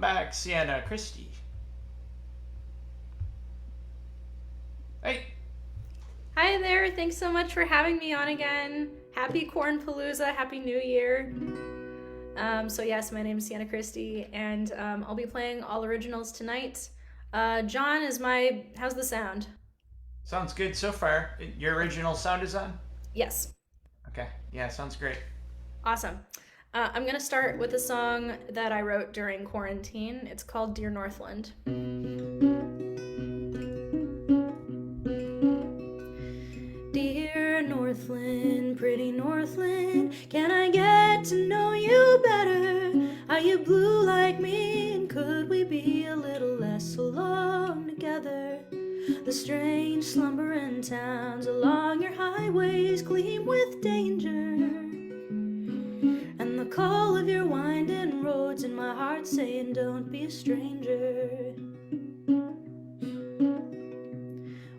Back, Siena, Christie. Hey, Hi there, thanks so much for having me on again. Happy QuaranPalooza, Happy New Year. Yes, my name is Siena Christie, and I'll be playing all originals tonight. John is my. How's the sound? sounds good so far. Your original sound is on? Yes, Okay, yeah, sounds great. awesome. I'm gonna start with a song that I wrote during quarantine. It's called Dear Northland. Dear Northland, pretty Northland, can I get to know you better? Are you blue like me, and could we be a little less alone together? The strange slumbering towns along your highways gleam with danger, and the call of your winding roads in my heart saying don't be a stranger.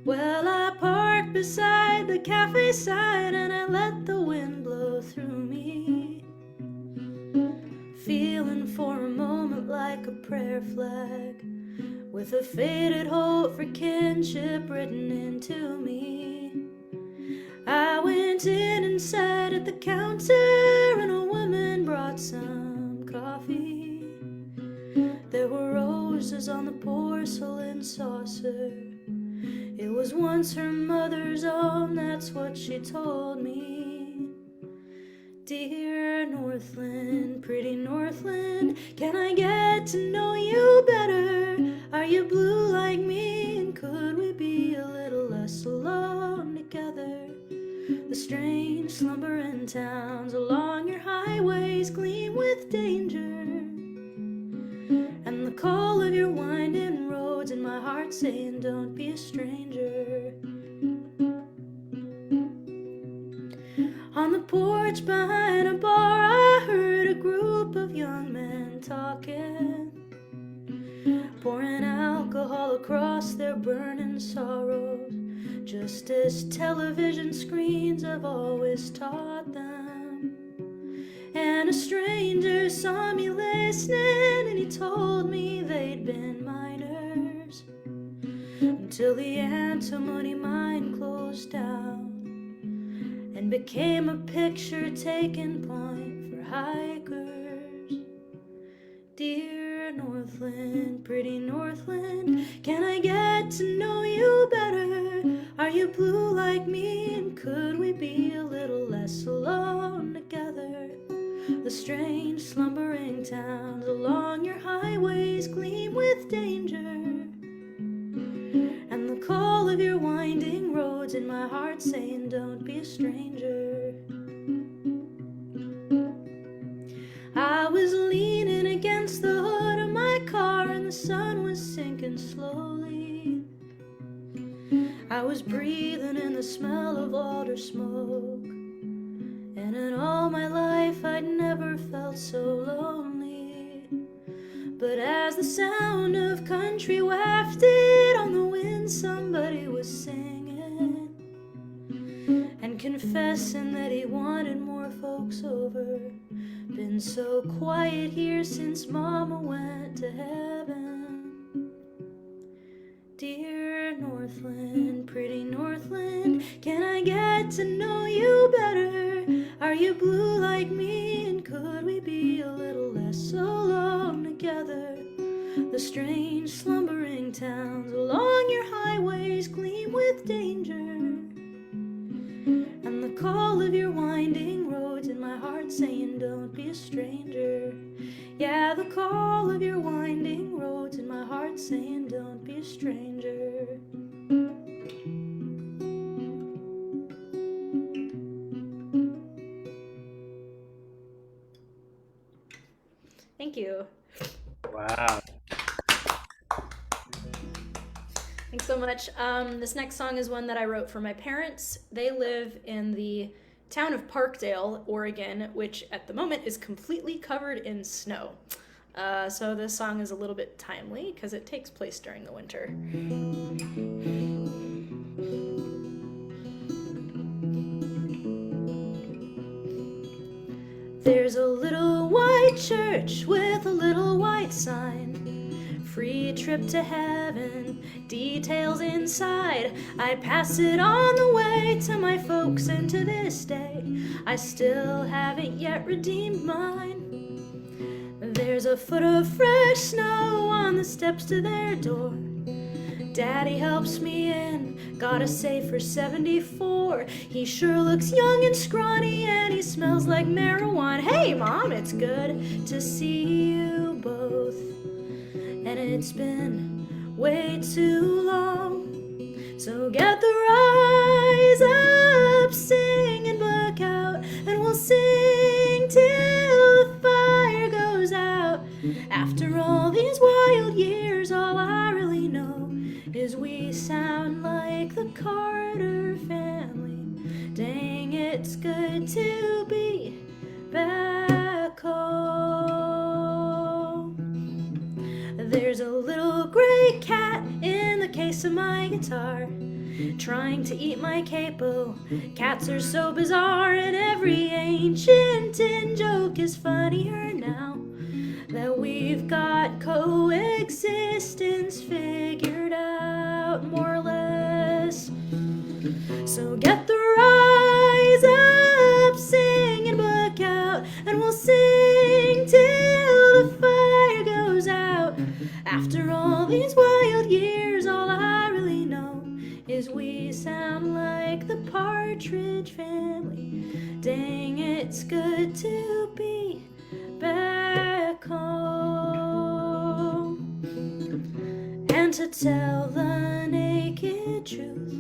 Well, I parked beside the cafe side and I let the wind blow through me, feeling for a moment like a prayer flag, with a faded hope for kinship written into me. I went in and sat at the counter and a woman brought some coffee. There were roses on the porcelain saucer. It was once her mother's own, that's what she told me. Dear Northland, pretty Northland, can I get to know you better? Are you blue like me, and could we be a little less alone together? The strange slumbering towns along your highways gleam with danger, and the call of your winding roads in my heart saying don't be a stranger. On the porch behind a bar I heard a group of young men talking, pouring alcohol across their burning sorrows, just as television screens have always taught them. And a stranger saw me listening, and he told me they'd been minors until the antimony mine closed down and became a picture-taking point for hikers. Dear Northland, pretty Northland, can I get to know you better? Are you blue like me, and could we be a little less alone together? The strange slumbering towns along your highways gleam with danger, and the call of your winding roads in my heart saying don't be a stranger. I was leaning against the hood of my car and the sun was sinking slowly. I was breathing in the smell of alder smoke, and in all my life I'd never felt so lonely. But as the sound of country wafted on the wind, somebody was singing and confessing that he wanted more folks over. Been so quiet here since Mama went to heaven. Dear Northland, pretty Northland, can I get to know you better? Are you blue like me, and could we be a little less alone together? The strange slumbering towns along your highways gleam with danger, and the call of your winding roads in my heart saying don't be a stranger. Yeah, the call of your winding roads in my heart saying don't be a stranger. Thank you. Wow. Thanks so much. This next song is one that I wrote for my parents. They live in the town of Parkdale, Oregon, which at the moment is completely covered in snow. So this song is a little bit timely because it takes place during the winter. There's a little white church with a little white sign. free trip to heaven, details inside. I'd pass it on the way to my folks, and to this day I still haven't yet redeemed mine. There's a foot of fresh snow on the steps to their door. Daddy helps me in, gotta say for 74, he sure looks young and scrawny, and he smells like marijuana. Hey Mom, it's good to see you both, and it's been way too long. So get the rise up, sing and book out, and we'll sing till the fire goes out. After all these wild years, all I really know is we sound like the Carter family. Dang, it's good to be back home. There's a little gray cat in the case of my guitar, trying to eat my capo. Cats are so bizarre, and every ancient in-joke is funnier now that we've got coexistence figured out, more or less. So get the rise up, sing and book out, and we'll sing till the fire goes out. After all these wild years, all I really know is we sound like the Partridge Family. Dang, it's good to be back home. And to tell the naked truth,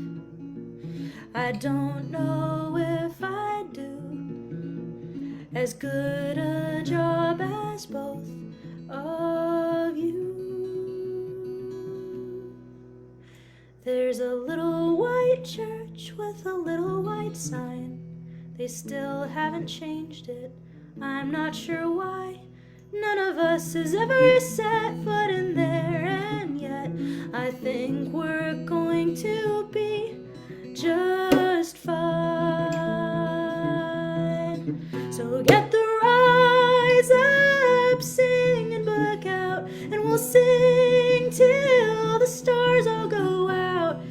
I don't know if I do as good a job as both of you. There's a little white church with a little white sign. They still haven't changed it. I'm not sure why. None of us has ever set foot in there, and yet I think we're going to be just fine. So get the rise up, sing and book out, and we'll sing till the stars all go out.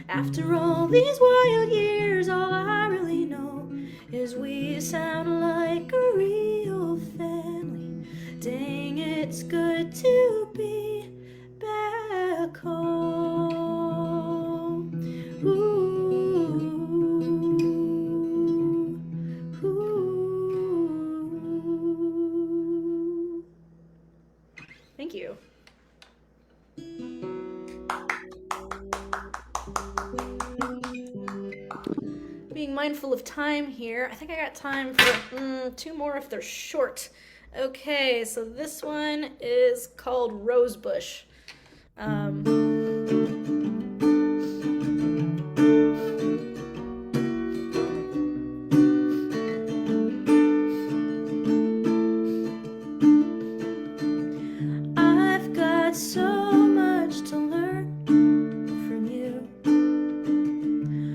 After all these wild years, all I really know is we sound like a real family. Dang, it's good to be back home. Ooh, ooh. Thank you. Being mindful of time here, I think I got time for two more if they're short. Okay, so this one is called Rosebush. I've got so much to learn from you.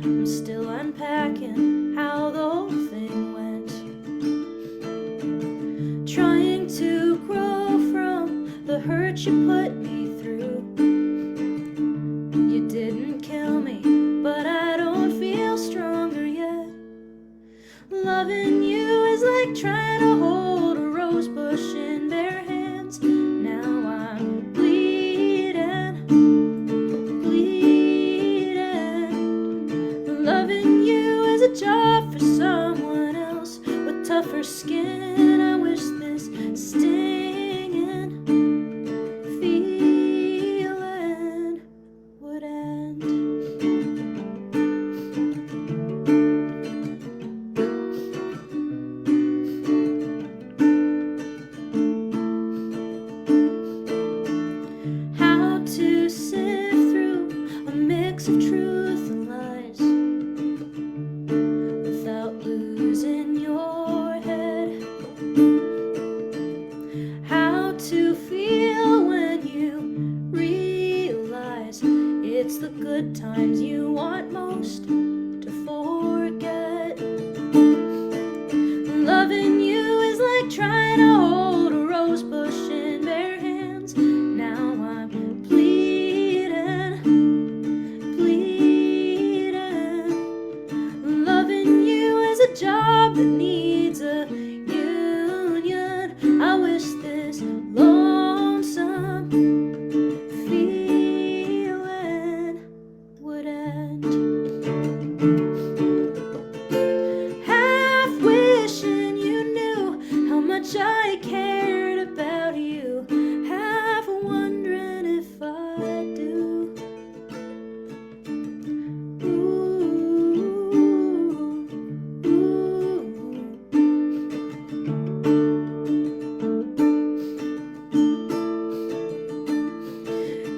I'm still unpacking how the whole thing went, trying to grow from the hurt you put me through. You didn't kill me, but I don't feel stronger yet. Loving you is like trying to hold a rose bush in bare hands. Now I'm bleeding, bleeding. Loving you is a job for someone else with tougher skin. I wish this stinging feeling would end. How to sift through a mix of truth and lies without losing your head. How to feel when you realize it's the good times you want most to forget. Loving you is like trying to hold a rose bush in bare hands. Now I'm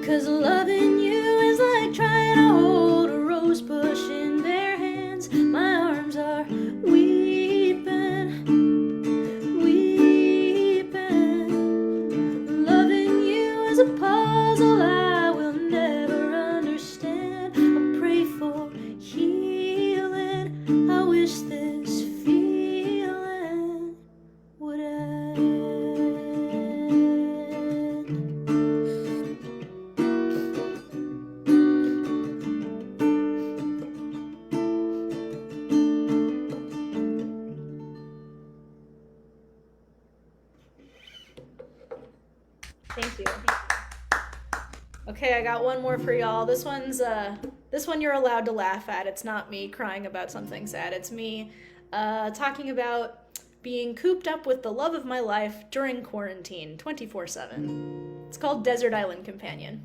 'Cause loving you is like trying to hold a rose bush in bare hands. My arms are weeping, weeping. Loving you is a puzzle I will never understand. I pray for healing. I wish this feeling would end. Thank you. Okay, I got one more for y'all. This one you're allowed to laugh at. It's not me crying about something sad. It's me talking about being cooped up with the love of my life during quarantine, 24/7. It's called Desert Island Companion.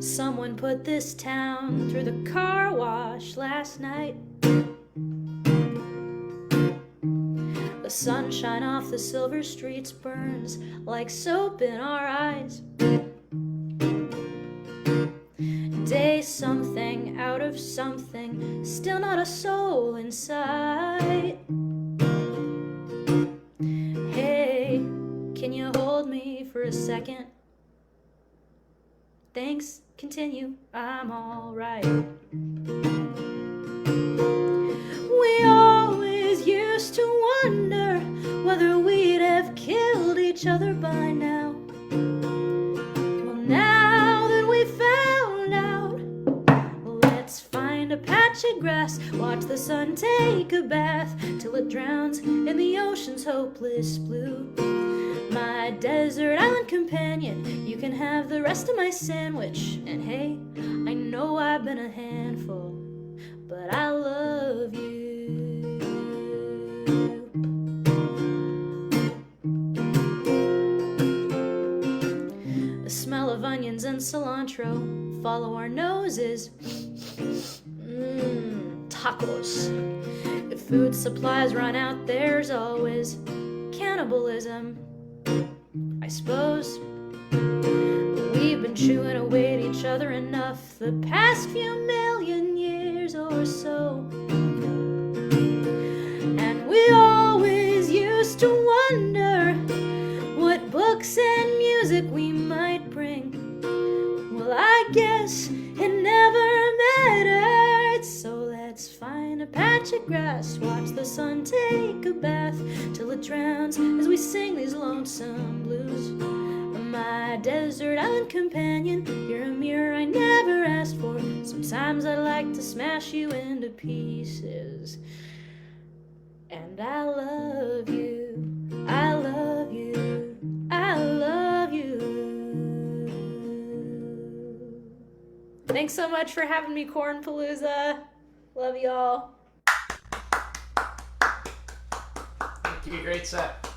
Someone put this town through the car wash last night. The sunshine off the silver streets burns like soap in our eyes. Day something out of something, still not a soul in sight. Hey, can you hold me for a second? Thanks, continue, I'm alright. We always used to wonder whether we'd have killed each other by now. Well, now that we found out, let's find a patch of grass, watch the sun take a bath till it drowns in the ocean's hopeless blue. My desert island companion, you can have the rest of my sandwich. And hey, I know I've been a handful, but I love you. The smell of onions and cilantro follow our noses. Tacos. If food supplies run out, there's always cannibalism, I suppose. We've been chewing away at each other enough the past few million years or so. And we always used to wonder what books and music we might bring. Well, I guess it never mattered. So let's find a patch of grass, watch the sun take a bath till it drowns as we sing these lonesome blues. My desert island companion, you're a mirror I never asked for. Sometimes I'd like to smash you into pieces. And I love you, I love you, I love you. Thanks so much for having me, QuaranPalooza. Love y'all. Thank you, great set.